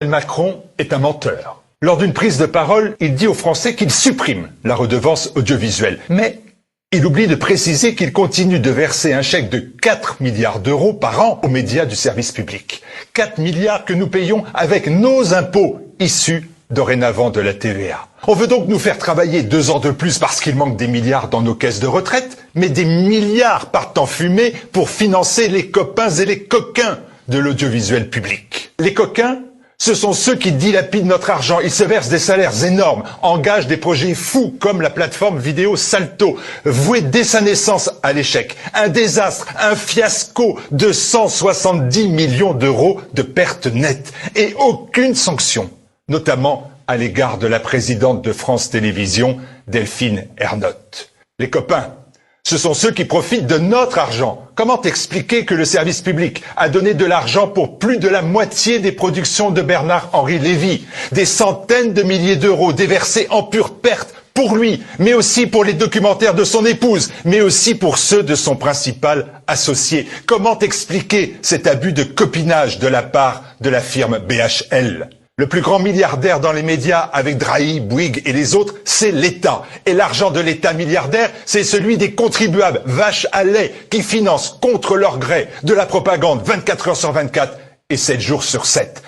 Macron est un menteur. Lors d'une prise de parole, il dit aux Français qu'il supprime la redevance audiovisuelle. Mais il oublie de préciser qu'il continue de verser un chèque de 4 milliards d'euros par an aux médias du service public. 4 milliards que nous payons avec nos impôts issus dorénavant de la TVA. On veut donc nous faire travailler 2 ans de plus parce qu'il manque des milliards dans nos caisses de retraite, mais des milliards partent en fumée pour financer les copains et les coquins de l'audiovisuel public. Les coquins, ce sont ceux qui dilapident notre argent. Ils se versent des salaires énormes, engagent des projets fous comme la plateforme vidéo Salto, vouée dès sa naissance à l'échec. Un désastre, un fiasco de 170 millions d'euros de pertes nettes et aucune sanction, notamment à l'égard de la présidente de France Télévisions, Delphine Ernotte. Les copains, ce sont ceux qui profitent de notre argent. Comment expliquer que le service public a donné de l'argent pour plus de la moitié des productions de Bernard-Henri Lévy? Des centaines de milliers d'euros déversés en pure perte pour lui, mais aussi pour les documentaires de son épouse, mais aussi pour ceux de son principal associé. Comment expliquer cet abus de copinage de la part de la firme BHL? Le plus grand milliardaire dans les médias avec Drahi, Bouygues et les autres, c'est l'État. Et l'argent de l'État milliardaire, c'est celui des contribuables, vaches à lait, qui financent contre leur gré de la propagande 24 heures sur 24 et 7 jours sur 7.